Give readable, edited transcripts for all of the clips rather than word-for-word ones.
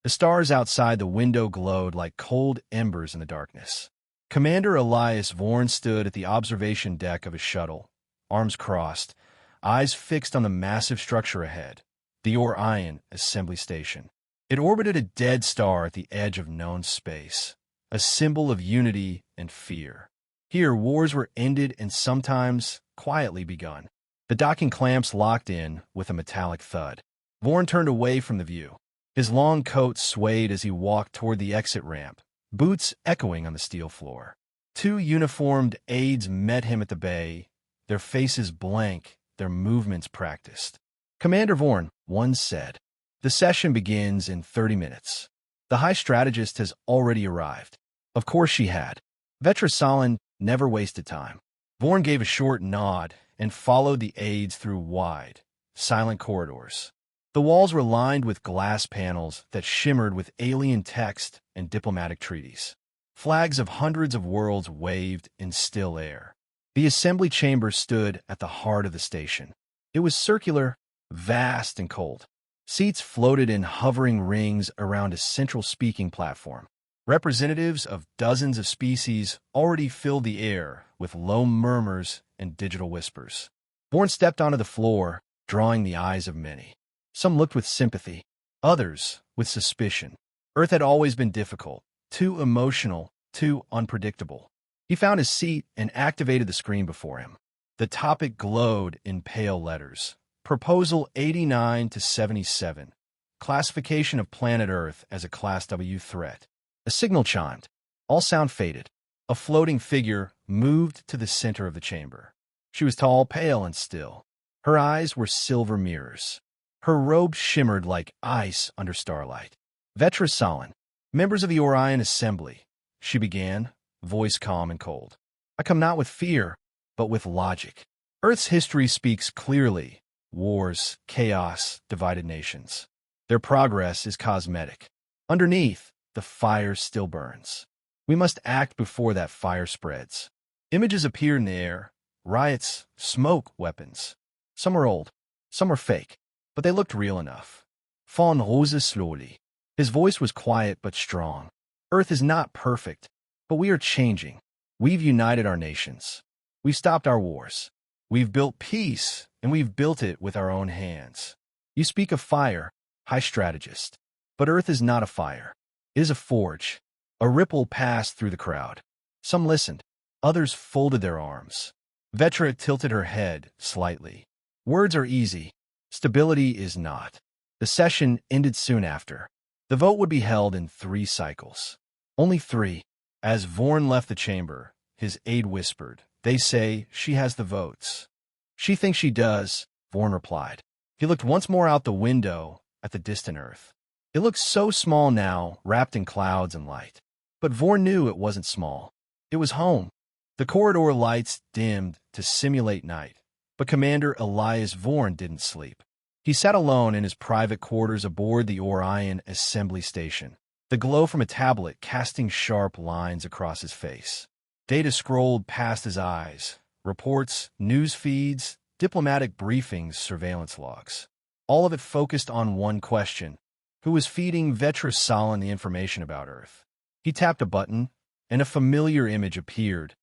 The stars outside the window glowed like cold embers in the darkness. Commander Elias Vorn stood at the observation deck of his shuttle, arms crossed, eyes fixed on the massive structure ahead, the Orion Assembly Station. It orbited a dead star at the edge of known space, a symbol of unity and fear. Here, wars were ended and sometimes quietly begun. The docking clamps locked in with a metallic thud. Vorn turned away from the view. His long coat swayed as he walked toward the exit ramp, boots echoing on the steel floor. Two uniformed aides met him at the bay, their faces blank, their movements practiced. "Commander Vorn," one said, "the session begins in 30 minutes. The High Strategist has already arrived." Of course she had. Vetra Solin never wasted time. Vorn gave a short nod and followed the aides through wide, silent corridors. The walls were lined with glass panels that shimmered with alien text and diplomatic treaties. Flags of hundreds of worlds waved in still air. The assembly chamber stood at the heart of the station. It was circular, vast, and cold. Seats floated in hovering rings around a central speaking platform. Representatives of dozens of species already filled the air with low murmurs and digital whispers. Vorn stepped onto the floor, drawing the eyes of many. Some looked with sympathy, others with suspicion. Earth had always been difficult, too emotional, too unpredictable. He found his seat and activated the screen before him. The topic glowed in pale letters. Proposal 89 to 77. Classification of planet Earth as a Class W threat. A signal chimed. All sound faded. A floating figure moved to the center of the chamber. She was tall, pale, and still. Her eyes were silver mirrors. Her robe shimmered like ice under starlight. "Vetra Solin, members of the Orion Assembly," she began, voice calm and cold. "I come not with fear, but with logic. Earth's history speaks clearly. Wars, chaos, divided nations. Their progress is cosmetic. Underneath, the fire still burns. We must act before that fire spreads." Images appeared in the air. Riots, smoke, weapons. Some were old, some were fake, but they looked real enough. Von Rose slowly. His voice was quiet but strong. "Earth is not perfect, but we are changing. We've united our nations. We've stopped our wars. We've built peace, and we've built it with our own hands. You speak of fire, High Strategist, but Earth is not a fire. It is a forge." A ripple passed through the crowd. Some listened. Others folded their arms. Vetra tilted her head slightly. "Words are easy. Stability is not." The session ended soon after. The vote would be held in 3 cycles. Only 3. As Vorn left the chamber, his aide whispered, "They say she has the votes." "She thinks she does," Vorn replied. He looked once more out the window at the distant Earth. It looked so small now, wrapped in clouds and light. But Vorn knew it wasn't small. It was home. The corridor lights dimmed to simulate night. But Commander Elias Vorn didn't sleep. He sat alone in his private quarters aboard the Orion Assembly Station, the glow from a tablet casting sharp lines across his face. Data scrolled past his eyes. Reports, news feeds, diplomatic briefings, surveillance logs. All of it focused on one question: who was feeding Vetra Solin the information about Earth? He tapped a button, and a familiar image appeared,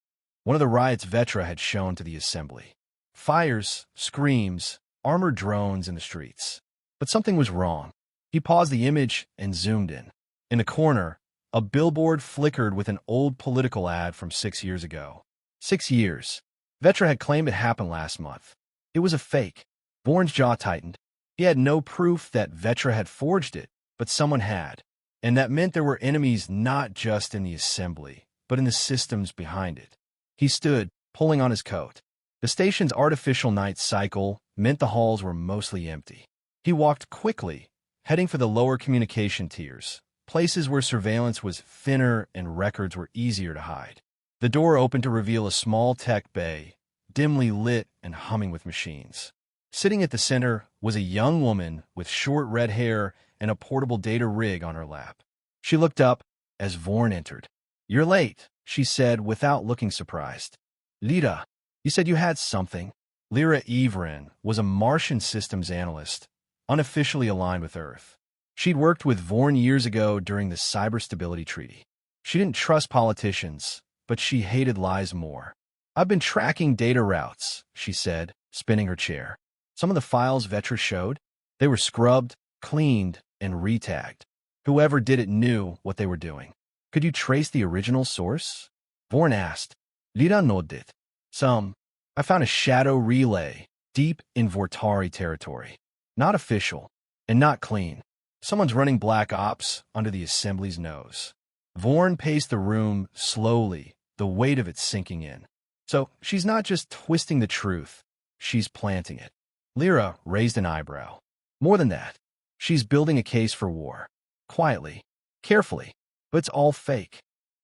one of the riots Vetra had shown to the assembly. Fires, screams, armored drones in the streets. But something was wrong. He paused the image and zoomed in. In the corner, a billboard flickered with an old political ad from 6 years ago. 6 years. Vetra had claimed it happened last month. It was a fake. Vorn's jaw tightened. He had no proof that Vetra had forged it, but someone had. And that meant there were enemies not just in the assembly, but in the systems behind it. He stood, pulling on his coat. The station's artificial night cycle meant the halls were mostly empty. He walked quickly, heading for the lower communication tiers, places where surveillance was thinner and records were easier to hide. The door opened to reveal a small tech bay, dimly lit and humming with machines. Sitting at the center was a young woman with short red hair and a portable data rig on her lap. She looked up as Vorn entered. "You're late," she said without looking surprised. "Lita, you said you had something." Lyra Evren was a Martian systems analyst, unofficially aligned with Earth. She'd worked with Vorn years ago during the Cyber Stability Treaty. She didn't trust politicians, but she hated lies more. "I've been tracking data routes," she said, spinning her chair. "Some of the files Vetra showed, they were scrubbed, cleaned, and retagged. Whoever did it knew what they were doing." "Could you trace the original source?" Vorn asked. Lira nodded. "Some. I found a shadow relay deep in Vortari territory. Not official, and not clean. Someone's running black ops under the assembly's nose." Vorn paced the room slowly, the weight of it sinking in. "So she's not just twisting the truth, she's planting it." Lyra raised an eyebrow. "More than that, she's building a case for war. Quietly, carefully, but it's all fake."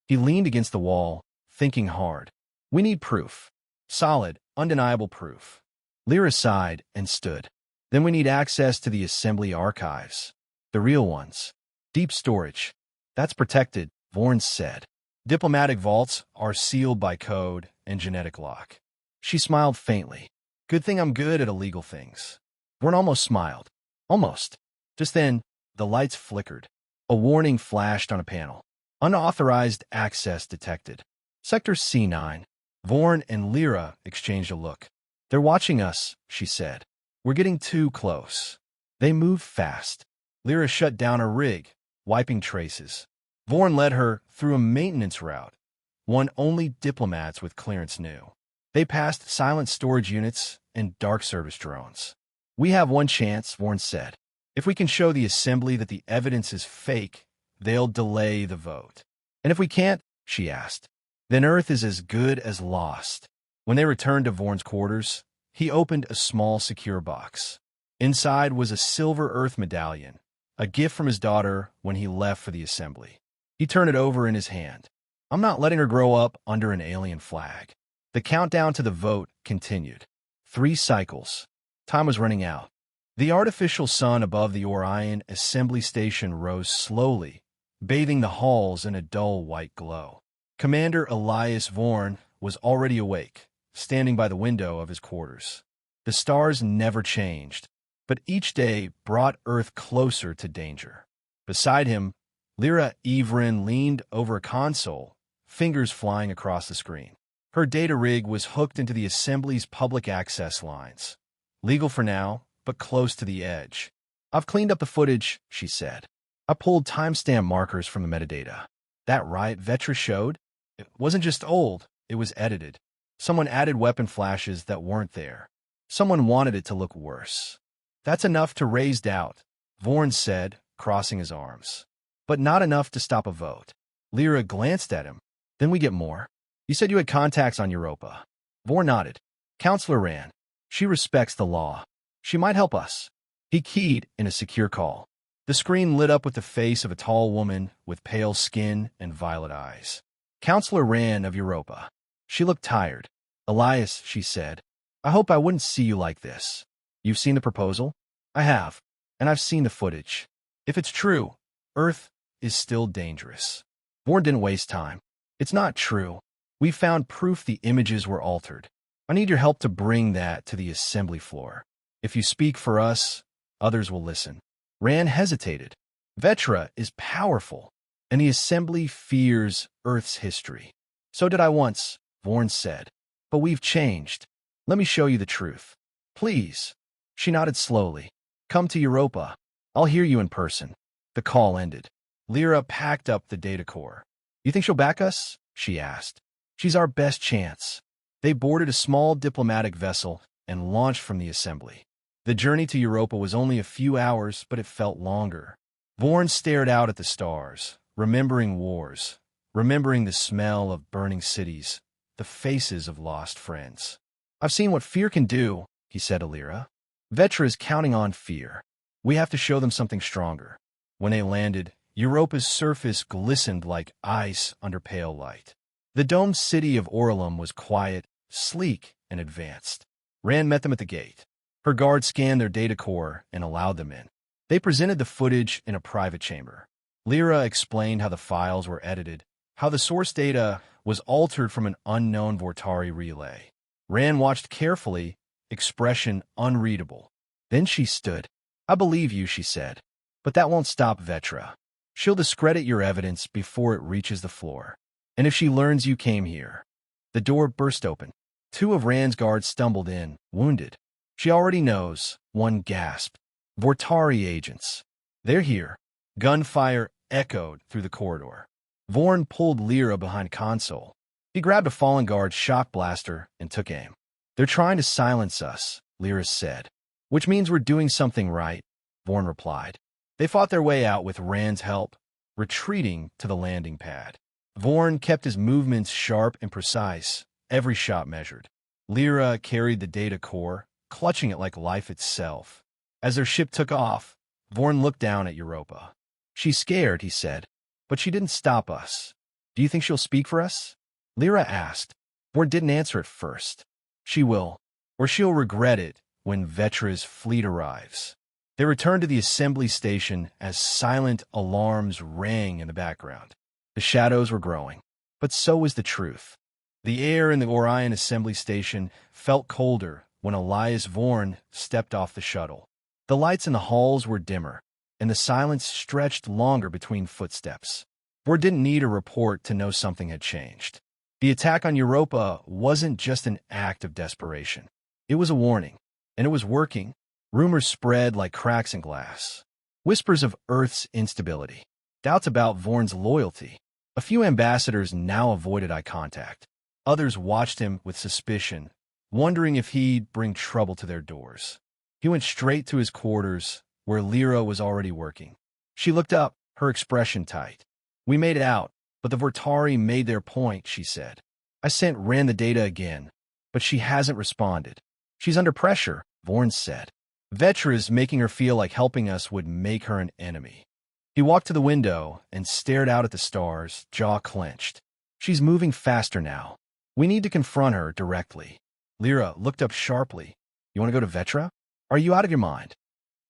He leaned against the wall, thinking hard. "We need proof. Solid, undeniable proof." Lyra sighed and stood. "Then we need access to the assembly archives. The real ones. Deep storage. That's protected," Vorn said. "Diplomatic vaults are sealed by code and genetic lock." She smiled faintly. "Good thing I'm good at illegal things." Vorn almost smiled. Almost. Just then, the lights flickered. A warning flashed on a panel. "Unauthorized access detected. Sector C9. Vorn and Lyra exchanged a look. "They're watching us," she said. "We're getting too close." They moved fast. Lyra shut down her rig, wiping traces. Vorn led her through a maintenance route, one only diplomats with clearance knew. They passed silent storage units and dark service drones. "We have one chance," Vorn said. "If we can show the assembly that the evidence is fake, they'll delay the vote. And if we can't," she asked, "then Earth is as good as lost." When they returned to Vorn's quarters, he opened a small secure box. Inside was a silver Earth medallion, a gift from his daughter when he left for the assembly. He turned it over in his hand. "I'm not letting her grow up under an alien flag." The countdown to the vote continued. 3 cycles. Time was running out. The artificial sun above the Orion assembly station rose slowly, bathing the halls in a dull white glow. Commander Elias Vorn was already awake, standing by the window of his quarters. The stars never changed, but each day brought Earth closer to danger. Beside him, Lyra Evrin leaned over a console, fingers flying across the screen. Her data rig was hooked into the assembly's public access lines. Legal for now, but close to the edge. "I've cleaned up the footage," she said. "I pulled timestamp markers from the metadata. That riot Vetra showed? It wasn't just old, it was edited. Someone added weapon flashes that weren't there. Someone wanted it to look worse." "That's enough to raise doubt," Vorn said, crossing his arms. "But not enough to stop a vote." Lyra glanced at him. "Then we get more. You said you had contacts on Europa." Vorn nodded. "Counselor Rand. She respects the law. She might help us." He keyed in a secure call. The screen lit up with the face of a tall woman with pale skin and violet eyes. "Counselor Rand of Europa." She looked tired. "Elias," she said, "I hope I wouldn't see you like this. You've seen the proposal?" "I have, and I've seen the footage. If it's true, Earth is still dangerous." Vorn didn't waste time. "It's not true. We found proof the images were altered. I need your help to bring that to the assembly floor. If you speak for us, others will listen." Rand hesitated. "Vetra is powerful, and the assembly fears Earth's history." "So did I once," Vorn said. "But we've changed. Let me show you the truth. Please." She nodded slowly. "Come to Europa. I'll hear you in person." The call ended. Lyra packed up the data core. "You think she'll back us?" she asked. "She's our best chance." They boarded a small diplomatic vessel and launched from the assembly. The journey to Europa was only a few hours, but it felt longer. Vorn stared out at the stars, remembering wars, remembering the smell of burning cities, the faces of lost friends. "I've seen what fear can do," he said to Lyra. "Vetra is counting on fear. We have to show them something stronger." When they landed, Europa's surface glistened like ice under pale light. The domed city of Orlum was quiet, sleek, and advanced. Rand met them at the gate. Her guard scanned their data core and allowed them in. They presented the footage in a private chamber. Lyra explained how the files were edited, how the source data was altered from an unknown Vortari relay. Rand watched carefully, expression unreadable. Then she stood. "I believe you," she said. But that won't stop Vetra. She'll discredit your evidence before it reaches the floor. And if she learns you came here. The door burst open. Two of Rand's guards stumbled in, wounded. She already knows, one gasped. Vortari agents. They're here. Gunfire echoed through the corridor. Vorn pulled Lyra behind console. He grabbed a fallen guard's shock blaster and took aim. They're trying to silence us, Lyra said. Which means we're doing something right, Vorn replied. They fought their way out with Rand's help, retreating to the landing pad. Vorn kept his movements sharp and precise, every shot measured. Lyra carried the data core, clutching it like life itself. As their ship took off, Vorn looked down at Europa. She's scared, he said, but she didn't stop us. Do you think she'll speak for us? Lyra asked. Vorn didn't answer at first. She will, or she'll regret it when Vetra's fleet arrives. They returned to the assembly station as silent alarms rang in the background. The shadows were growing, but so was the truth. The air in the Orion assembly station felt colder when Elias Vorn stepped off the shuttle. The lights in the halls were dimmer, and the silence stretched longer between footsteps. Vorn didn't need a report to know something had changed. The attack on Europa wasn't just an act of desperation. It was a warning, and it was working. Rumors spread like cracks in glass. Whispers of Earth's instability. Doubts about Vorn's loyalty. A few ambassadors now avoided eye contact. Others watched him with suspicion, wondering if he'd bring trouble to their doors. He went straight to his quarters, where Lyra was already working. She looked up, her expression tight. We made it out, but the Vortari made their point, she said. I ran the data again, but she hasn't responded. She's under pressure, Vorn said. Vetra's making her feel like helping us would make her an enemy. He walked to the window and stared out at the stars, jaw clenched. She's moving faster now. We need to confront her directly. Lyra looked up sharply. You want to go to Vetra? Are you out of your mind?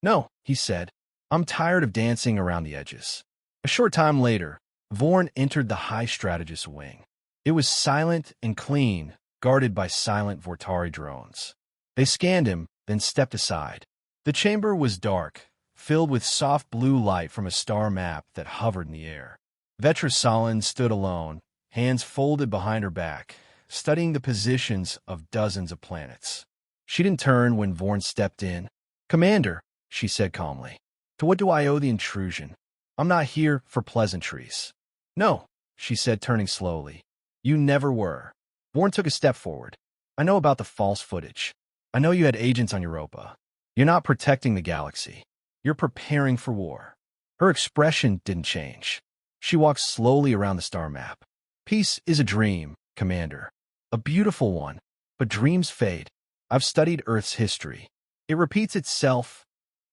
No, he said. I'm tired of dancing around the edges. A short time later, Vorn entered the High Strategist's wing. It was silent and clean, guarded by silent Vortari drones. They scanned him, then stepped aside. The chamber was dark, filled with soft blue light from a star map that hovered in the air. Vetra Solon stood alone, hands folded behind her back, studying the positions of dozens of planets. She didn't turn when Vorn stepped in. Commander, she said calmly, to what do I owe the intrusion? I'm not here for pleasantries. No, she said, turning slowly. You never were. Vorn took a step forward. I know about the false footage. I know you had agents on Europa. You're not protecting the galaxy. You're preparing for war. Her expression didn't change. She walked slowly around the star map. Peace is a dream, Commander. A beautiful one, but dreams fade. I've studied Earth's history. It repeats itself.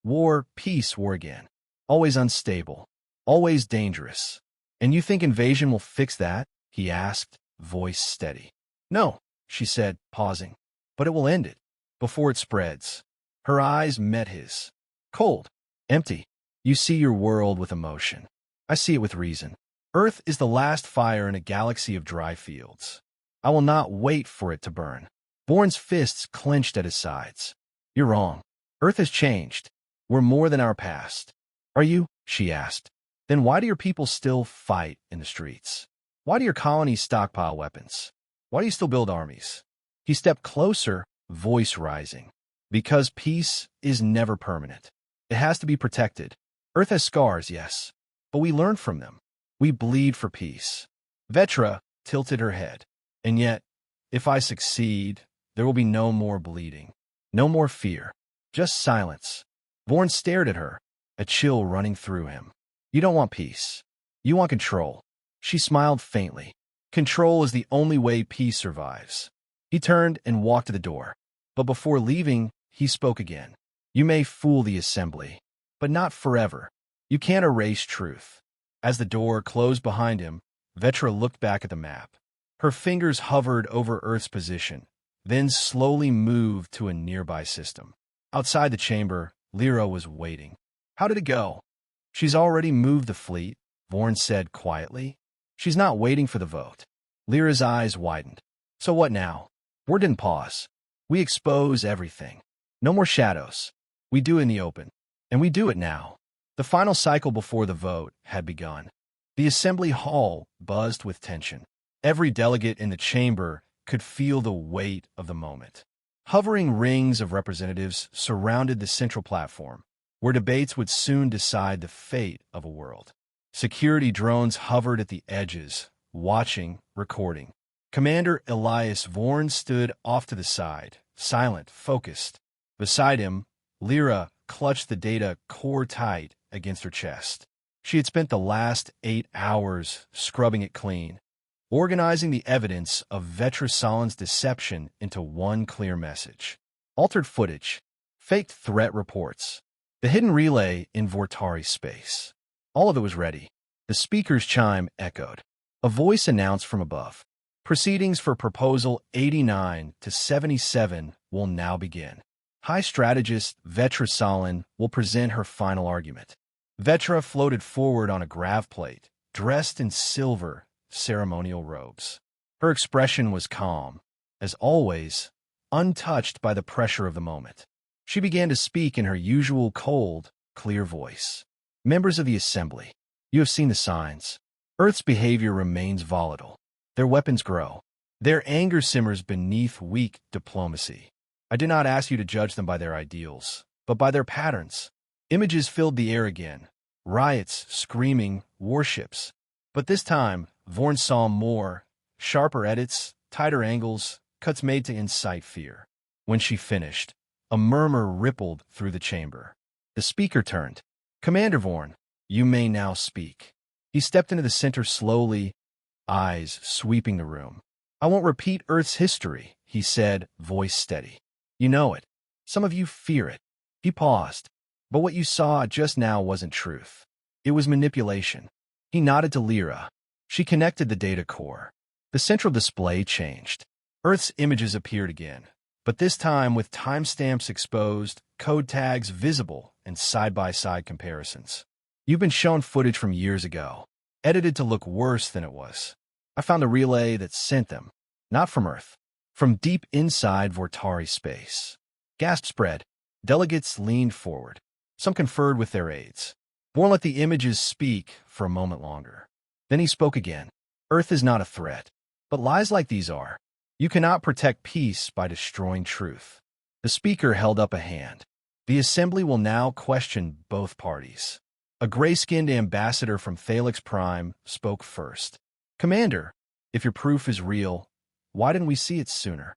War, peace, war again. Always unstable. Always dangerous. And you think invasion will fix that? He asked, voice steady. No, she said, pausing. But it will end it. Before it spreads. Her eyes met his. Cold. Empty. You see your world with emotion. I see it with reason. Earth is the last fire in a galaxy of dry fields. I will not wait for it to burn. Vorn's fists clenched at his sides. You're wrong. Earth has changed. We're more than our past. Are you? She asked. Then why do your people still fight in the streets? Why do your colonies stockpile weapons? Why do you still build armies? He stepped closer, voice rising. Because peace is never permanent. It has to be protected. Earth has scars, yes, but we learn from them. We bleed for peace. Vetra tilted her head. And yet, if I succeed, there will be no more bleeding. No more fear. Just silence. Vorn stared at her, a chill running through him. You don't want peace. You want control. She smiled faintly. Control is the only way peace survives. He turned and walked to the door. But before leaving, he spoke again. You may fool the assembly, but not forever. You can't erase truth. As the door closed behind him, Vetra looked back at the map. Her fingers hovered over Earth's position, then slowly moved to a nearby system. Outside the chamber, Lyra was waiting. How did it go? She's already moved the fleet, Vorn said quietly. She's not waiting for the vote. Lyra's eyes widened. So what now? Word didn't pause. We expose everything. No more shadows. We do it in the open. And we do it now. The final cycle before the vote had begun. The assembly hall buzzed with tension. Every delegate in the chamber could feel the weight of the moment. Hovering rings of representatives surrounded the central platform, where debates would soon decide the fate of a world. Security drones hovered at the edges, watching, recording. Commander Elias Vorn stood off to the side, silent, focused. Beside him, Lyra clutched the data core tight against her chest. She had spent the last 8 hours scrubbing it clean, organizing the evidence of Vetrasalan's deception into one clear message. Altered footage, faked threat reports, the hidden relay in Vortari space. All of it was ready. The speaker's chime echoed. A voice announced from above. Proceedings for Proposal 89 to 77 will now begin. High Strategist Vetrasalan will present her final argument. Vetra floated forward on a grav plate, dressed in silver ceremonial robes. Her expression was calm, as always, untouched by the pressure of the moment. She began to speak in her usual cold, clear voice. Members of the Assembly, you have seen the signs. Earth's behavior remains volatile. Their weapons grow. Their anger simmers beneath weak diplomacy. I did not ask you to judge them by their ideals, but by their patterns. Images filled the air again. Riots, screaming, warships. But this time, Vorn saw more. Sharper edits, tighter angles, cuts made to incite fear. When she finished, a murmur rippled through the chamber. The speaker turned. Commander Vorn, you may now speak. He stepped into the center slowly, eyes sweeping the room. I won't repeat Earth's history, he said, voice steady. You know it. Some of you fear it. He paused. But what you saw just now wasn't truth. It was manipulation. He nodded to Lyra. She connected the data core. The central display changed. Earth's images appeared again, but this time with timestamps exposed, code tags visible, and side-by-side comparisons. You've been shown footage from years ago, edited to look worse than it was. I found the relay that sent them, not from Earth, from deep inside Vortari space. Gasps spread. Delegates leaned forward. Some conferred with their aides. Vorn let the images speak for a moment longer. Then he spoke again. Earth is not a threat, but lies like these are. You cannot protect peace by destroying truth. The speaker held up a hand. The assembly will now question both parties. A gray-skinned ambassador from Thalix Prime spoke first. Commander, if your proof is real, why didn't we see it sooner?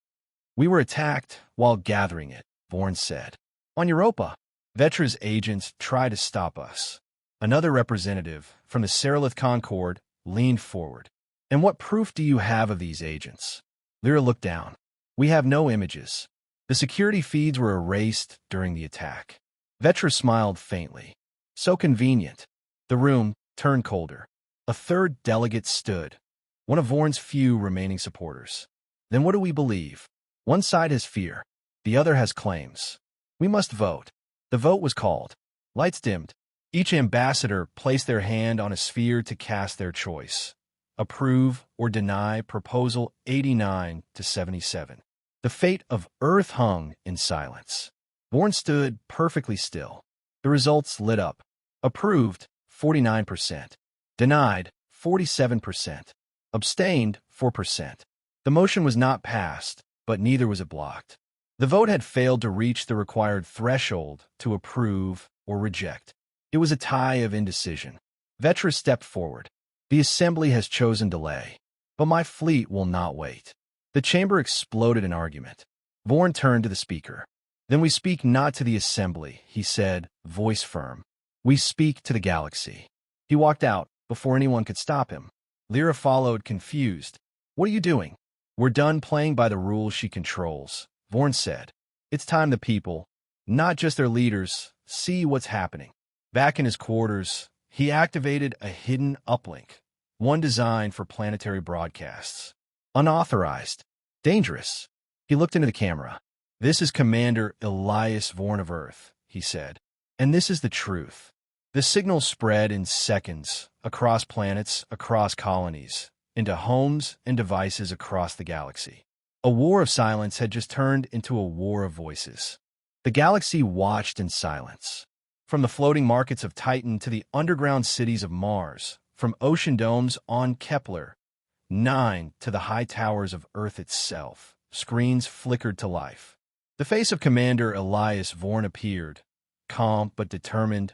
We were attacked while gathering it, Vorn said. On Europa, Vetra's agents tried to stop us. Another representative from the Seralith Concord leaned forward. And what proof do you have of these agents? Lyra looked down. We have no images. The security feeds were erased during the attack. Vetra smiled faintly. So convenient. The room turned colder. A third delegate stood, one of Vorn's few remaining supporters. Then what do we believe? One side has fear. The other has claims. We must vote. The vote was called. Lights dimmed. Each ambassador placed their hand on a sphere to cast their choice. Approve or deny Proposal 89 to 77. The fate of Earth hung in silence. Vorn stood perfectly still. The results lit up. Approved, 49%. Denied, 47%. Abstained, 4%. The motion was not passed, but neither was it blocked. The vote had failed to reach the required threshold to approve or reject. It was a tie of indecision. Vetra stepped forward. The assembly has chosen delay, but my fleet will not wait. The chamber exploded in argument. Vorn turned to the speaker. Then we speak not to the assembly, he said, voice firm. We speak to the galaxy. He walked out before anyone could stop him. Lyra followed, confused. What are you doing? We're done playing by the rules she controls, Vorn said. It's time the people, not just their leaders, see what's happening. Back in his quarters, he activated a hidden uplink, one designed for planetary broadcasts. Unauthorized. Dangerous. He looked into the camera. This is Commander Elias Vorn of Earth, he said. And this is the truth. The signal spread in seconds, across planets, across colonies, into homes and devices across the galaxy. A war of silence had just turned into a war of voices. The galaxy watched in silence. From the floating markets of Titan to the underground cities of Mars, from ocean domes on Kepler-9 to the high towers of Earth itself, screens flickered to life. The face of Commander Elias Vorn appeared, calm but determined,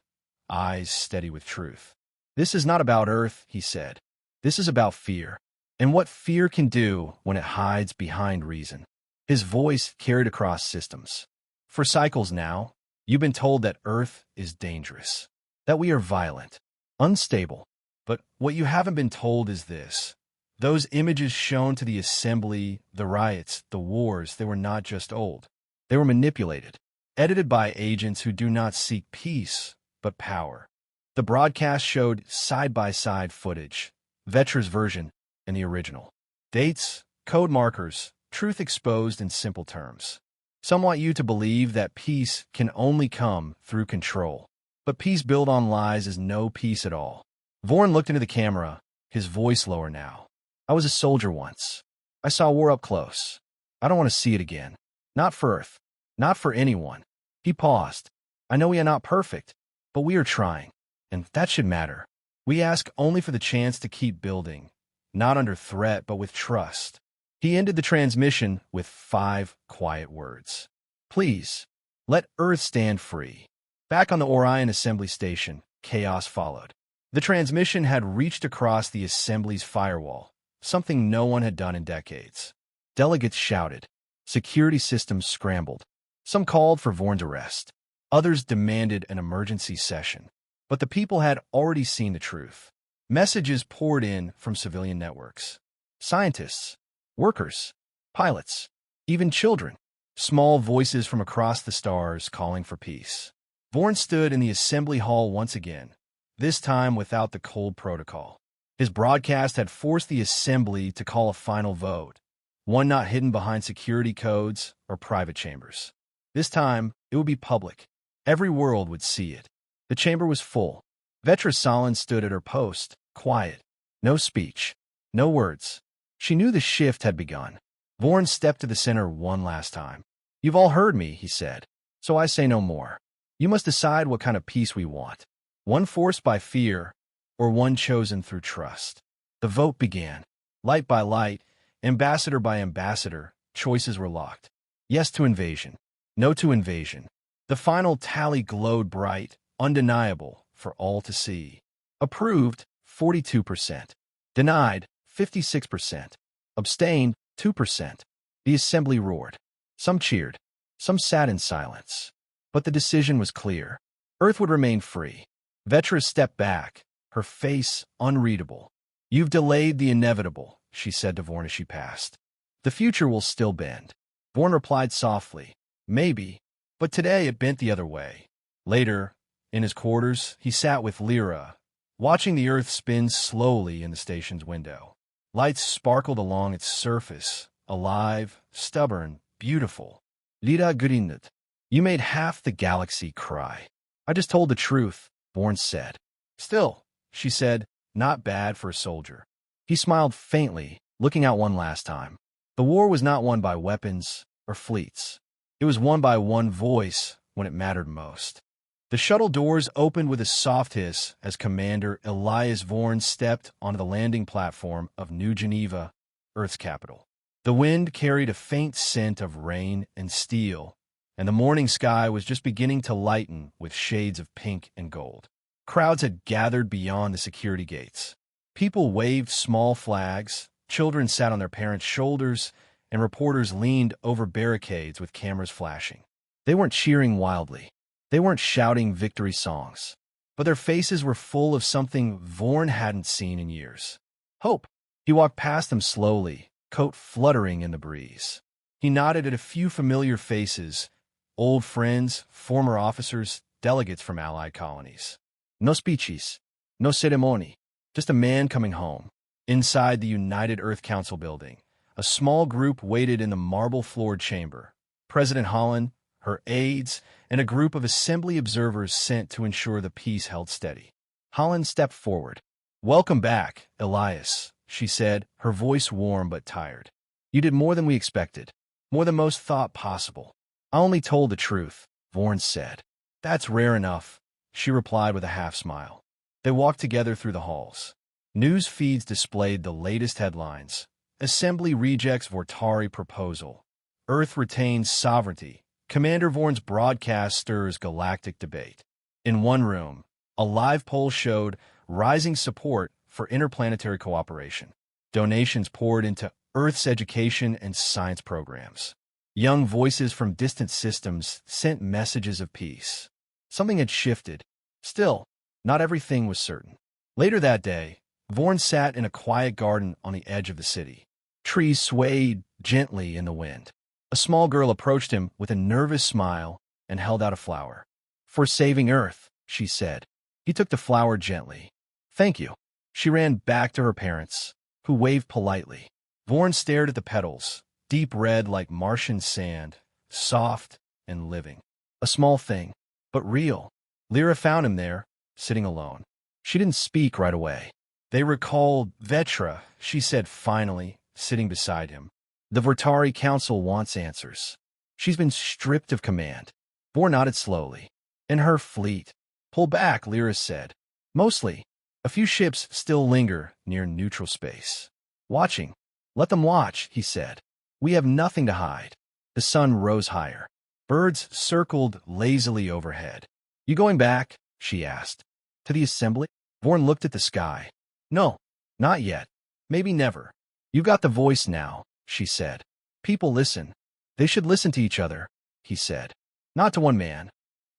eyes steady with truth. "This is not about Earth," he said. "This is about fear, and what fear can do when it hides behind reason." His voice carried across systems. "For cycles now, you've been told that Earth is dangerous, that we are violent, unstable. But what you haven't been told is this. Those images shown to the Assembly, the riots, the wars, they were not just old. They were manipulated, edited by agents who do not seek peace, but power." The broadcast showed side-by-side footage, Vetra's version and the original. Dates, code markers, truth exposed in simple terms. Some want you to believe that peace can only come through control. But peace built on lies is no peace at all. Vorn looked into the camera, his voice lower now. "I was a soldier once. I saw war up close. I don't want to see it again. Not for Earth. Not for anyone." He paused. "I know we are not perfect, but we are trying. And that should matter. We ask only for the chance to keep building, not under threat, but with trust." He ended the transmission with 5 quiet words. "Please, let Earth stand free." Back on the Orion Assembly Station, chaos followed. The transmission had reached across the Assembly's firewall, something no one had done in decades. Delegates shouted. Security systems scrambled. Some called for Vorn's arrest. Others demanded an emergency session. But the people had already seen the truth. Messages poured in from civilian networks. Scientists, workers, pilots, even children. Small voices from across the stars calling for peace. Vorn stood in the assembly hall once again, this time without the cold protocol. His broadcast had forced the assembly to call a final vote, one not hidden behind security codes or private chambers. This time, it would be public. Every world would see it. The chamber was full. Vetra Solin stood at her post, quiet. No speech. No words. She knew the shift had begun. Vorn stepped to the center one last time. "You've all heard me," he said, "so I say no more. You must decide what kind of peace we want. One forced by fear, or one chosen through trust." The vote began. Light by light, ambassador by ambassador, choices were locked. Yes to invasion. No to invasion. The final tally glowed bright, undeniable, for all to see. Approved, 42%. Denied, 56%. Abstained, 2%. The assembly roared. Some cheered. Some sat in silence. But the decision was clear. Earth would remain free. Vetra stepped back, her face unreadable. "You've delayed the inevitable," she said to Vorn as she passed. "The future will still bend." Vorn replied softly, "Maybe, but today it bent the other way." Later, in his quarters, he sat with Lyra, watching the Earth spin slowly in the station's window. Lights sparkled along its surface, alive, stubborn, beautiful. "Lyra grinned. You made half the galaxy cry." "I just told the truth," Vorn said. "Still," she said, "not bad for a soldier." He smiled faintly, looking out one last time. The war was not won by weapons or fleets. It was won by one voice when it mattered most. The shuttle doors opened with a soft hiss as Commander Elias Vorn stepped onto the landing platform of New Geneva, Earth's capital. The wind carried a faint scent of rain and steel, and the morning sky was just beginning to lighten with shades of pink and gold. Crowds had gathered beyond the security gates. People waved small flags, children sat on their parents' shoulders, and reporters leaned over barricades with cameras flashing. They weren't cheering wildly. They weren't shouting victory songs. But their faces were full of something Vorn hadn't seen in years. Hope. He walked past them slowly, coat fluttering in the breeze. He nodded at a few familiar faces, old friends, former officers, delegates from allied colonies. No speeches, no ceremony, just a man coming home. Inside the United Earth Council building, a small group waited in the marble-floored chamber. President Holland, her aides, and a group of assembly observers sent to ensure the peace held steady. Holland stepped forward. "Welcome back, Elias," she said, her voice warm but tired. "You did more than we expected, more than most thought possible." "I only told the truth," Vorn said. "That's rare enough," she replied with a half-smile. They walked together through the halls. News feeds displayed the latest headlines. Assembly rejects Vortari proposal. Earth retains sovereignty. Commander Vorn's broadcast stirs galactic debate. In one room, a live poll showed rising support for interplanetary cooperation. Donations poured into Earth's education and science programs. Young voices from distant systems sent messages of peace. Something had shifted. Still, not everything was certain. Later that day, Vorn sat in a quiet garden on the edge of the city. Trees swayed gently in the wind. A small girl approached him with a nervous smile and held out a flower. "For saving Earth," she said. He took the flower gently. "Thank you." She ran back to her parents, who waved politely. Vorn stared at the petals, deep red like Martian sand, soft and living. A small thing, but real. Lyra found him there, sitting alone. She didn't speak right away. "They recalled Vetra," she said finally, sitting beside him. "The Vortari Council wants answers. She's been stripped of command." Vorn nodded slowly. "In her fleet." "Pull back," Lyra said. "Mostly. A few ships still linger near neutral space. Watching." "Let them watch," he said. "We have nothing to hide." The sun rose higher. Birds circled lazily overhead. "You going back?" she asked. "To the assembly?" Vorn looked at the sky. "No, not yet. Maybe never." "You've got the voice now," she said. "People listen. They should listen to each other," he said. "Not to one man."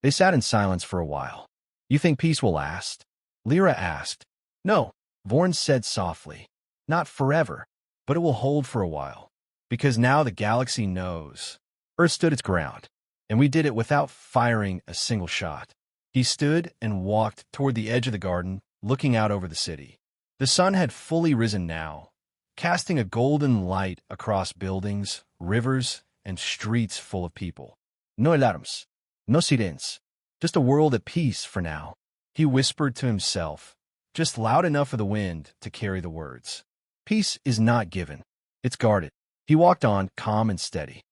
They sat in silence for a while. "You think peace will last?" Lyra asked. "No," Vorn said softly. "Not forever, but it will hold for a while. Because now the galaxy knows. Earth stood its ground, and we did it without firing a single shot." He stood and walked toward the edge of the garden, looking out over the city. The sun had fully risen now, casting a golden light across buildings, rivers, and streets full of people. "No alarms, no sirens, just a world at peace for now," he whispered to himself, just loud enough for the wind to carry the words. "Peace is not given, it's guarded." He walked on, calm and steady.